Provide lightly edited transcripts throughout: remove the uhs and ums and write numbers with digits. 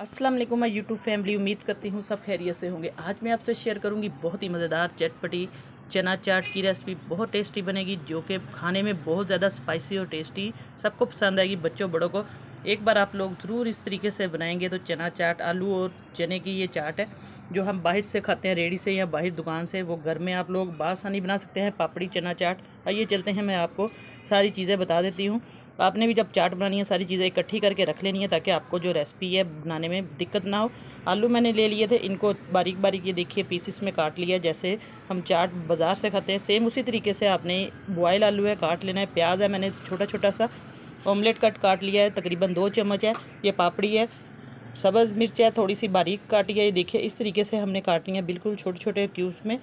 अस्सलाम वालेकुम मैं यूट्यूब फैमिली, उम्मीद करती हूँ सब खैरियत से होंगे। आज मैं आपसे शेयर करूँगी बहुत ही मज़ेदार चटपटी चना चाट की रेसिपी। बहुत टेस्टी बनेगी, जो कि खाने में बहुत ज़्यादा स्पाइसी और टेस्टी सबको पसंद आएगी, बच्चों बड़ों को। एक बार आप लोग ज़रूर इस तरीके से बनाएंगे तो चना चाट, आलू और चने की ये चाट है जो हम बाहर से खाते हैं रेडी से या बाहर दुकान से, वो घर में आप लोग बासानी बना सकते हैं। पापड़ी चना चाट। आइए चलते हैं, मैं आपको सारी चीज़ें बता देती हूँ। आपने भी जब चाट बनानी है सारी चीज़ें इकट्ठी करके रख लेनी है ताकि आपको जो रेसिपी है बनाने में दिक्कत ना हो। आलू मैंने ले लिए थे, इनको बारीक बारीक ये देखिए पीसेस में काट लिया, जैसे हम चाट बाज़ार से खाते हैं सेम उसी तरीके से आपने बॉयल आलू है काट लेना है। प्याज है मैंने छोटा छोटा सा ऑमलेट कट काट लिया है, तकरीबन 2 चम्मच है। ये पापड़ी है, सब्ज़ मिर्च है थोड़ी सी बारीक काटी है। ये देखिए इस तरीके से हमने काटनी है, बिल्कुल छोटे छोटे क्यूब्स में।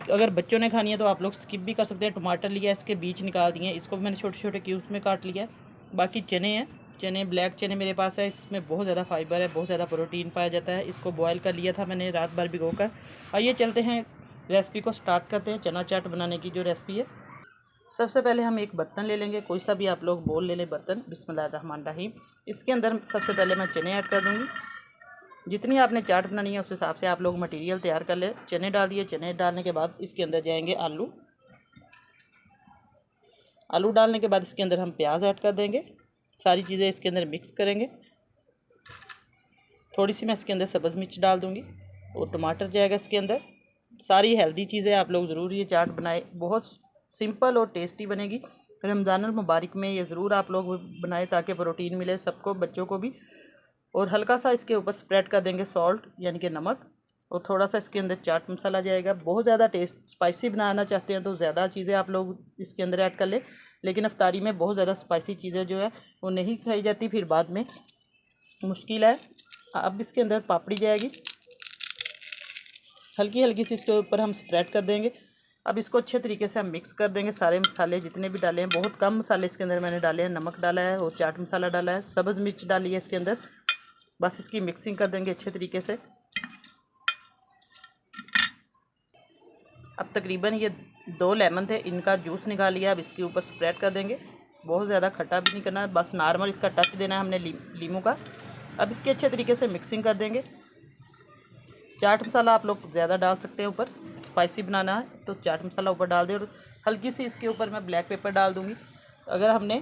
अगर बच्चों ने खानी है तो आप लोग स्किप भी कर सकते हैं। टमाटर लिया, इसके बीज निकाल दिए, इसको भी मैंने छोटे छोटे क्यूब्स में काट लिया है। बाकी चने हैं, चने ब्लैक चने मेरे पास है, इसमें बहुत ज़्यादा फाइबर है, बहुत ज़्यादा प्रोटीन पाया जाता है। इसको बॉयल कर लिया था मैंने रात भर भिगो कर। आइए चलते हैं रेसिपी को स्टार्ट करते हैं। चना चाट बनाने की जो रेसिपी है, सबसे पहले हम एक बर्तन ले लेंगे, कोई सा भी आप लोग बोल ले लें बर्तन। बिस्मिल्लाहिर्रहमानिर्रहीम। इसके अंदर सबसे पहले मैं चने ऐड कर दूँगी। जितनी आपने चाट बनानी है उस हिसाब से आप लोग मटेरियल तैयार कर ले। चने डाल दिए, चने डालने के बाद इसके अंदर जाएंगे आलू। आलू डालने के बाद इसके अंदर हम प्याज ऐड कर देंगे। सारी चीज़ें इसके अंदर मिक्स करेंगे। थोड़ी सी मैं इसके अंदर सब्ज़ मिर्च डाल दूँगी और टमाटर जाएगा इसके अंदर। सारी हेल्दी चीज़ें आप लोग ज़रूर ये चाट बनाए, बहुत सिंपल और टेस्टी बनेगी। रमज़ान मुबारक में ये ज़रूर आप लोग बनाए ताकि प्रोटीन मिले सबको, बच्चों को भी। और हल्का सा इसके ऊपर स्प्रेड कर देंगे सॉल्ट यानी कि नमक, और थोड़ा सा इसके अंदर चाट मसाला जाएगा। बहुत ज़्यादा टेस्ट स्पाइसी बनाना चाहते हैं तो ज़्यादा चीज़ें आप लोग इसके अंदर ऐड कर ले, लेकिन अफ्तारी में बहुत ज़्यादा स्पाइसी चीज़ें जो है वो नहीं खाई जाती, फिर बाद में मुश्किल है। अब इसके अंदर पापड़ी जाएगी, हल्की हल्की सी इसके ऊपर हम स्प्रेड कर देंगे। अब इसको अच्छे तरीके से हम मिक्स कर देंगे। सारे मसाले जितने भी डाले हैं, बहुत कम मसाले इसके अंदर मैंने डाले हैं, नमक डाला है और चाट मसाला डाला है, सब्ज़ मिर्च डाली है इसके अंदर। बस इसकी मिक्सिंग कर देंगे अच्छे तरीके से। अब तकरीबन ये 2 लेमन थे, इनका जूस निकाल लिया। अब इसके ऊपर स्प्रेड कर देंगे। बहुत ज़्यादा खट्टा भी नहीं करना, बस नॉर्मल इसका टच देना है हमने लीमू का। अब इसके अच्छे तरीके से मिक्सिंग कर देंगे। चाट मसाला आप लोग ज़्यादा डाल सकते हैं ऊपर, स्पाइसी बनाना है तो चाट मसाला ऊपर डाल दें। और हल्की सी इसके ऊपर मैं ब्लैक पेपर डाल दूँगी। अगर हमने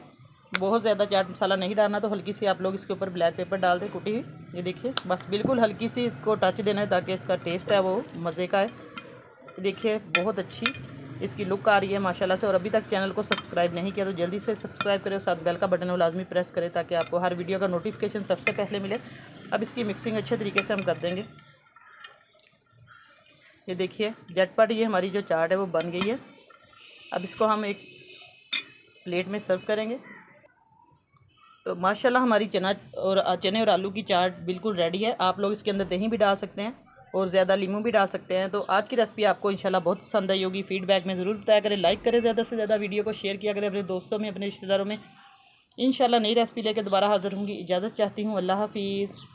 बहुत ज़्यादा चाट मसाला नहीं डालना तो हल्की सी आप लोग इसके ऊपर ब्लैक पेपर डाल दें कुटी हुई। ये देखिए बस बिल्कुल हल्की सी इसको टच देना है ताकि इसका टेस्ट है वो मज़े का है। देखिए बहुत अच्छी इसकी लुक आ रही है माशाल्लाह से। और अभी तक चैनल को सब्सक्राइब नहीं किया तो जल्दी से सब्सक्राइब करें और साथ बेल का बटन वो लाजमी प्रेस करें ताकि आपको हर वीडियो का नोटिफिकेशन सबसे पहले मिले। अब इसकी मिक्सिंग अच्छे तरीके से हम कर देंगे। ये देखिए झटपट ये हमारी जो चाट है वो बन गई है। अब इसको हम एक प्लेट में सर्व करेंगे। तो माशाल्लाह हमारी चने और आलू की चाट बिल्कुल रेडी है। आप लोग इसके अंदर दही भी डाल सकते हैं और ज़्यादा लीमू भी डाल सकते हैं। तो आज की रेसिपी आपको इंशाल्लाह बहुत पसंद आई होगी। फीडबैक में ज़रूर बताया करें, लाइक करें, ज़्यादा से ज़्यादा वीडियो को शेयर किया करें अपने दोस्तों में, अपने रिश्तेदारों में। इंशाल्लाह नई रेसिपी लेकर दोबारा हाज़िर होंगी। इजाज़त चाहती हूँ, अल्लाह हाफिज़।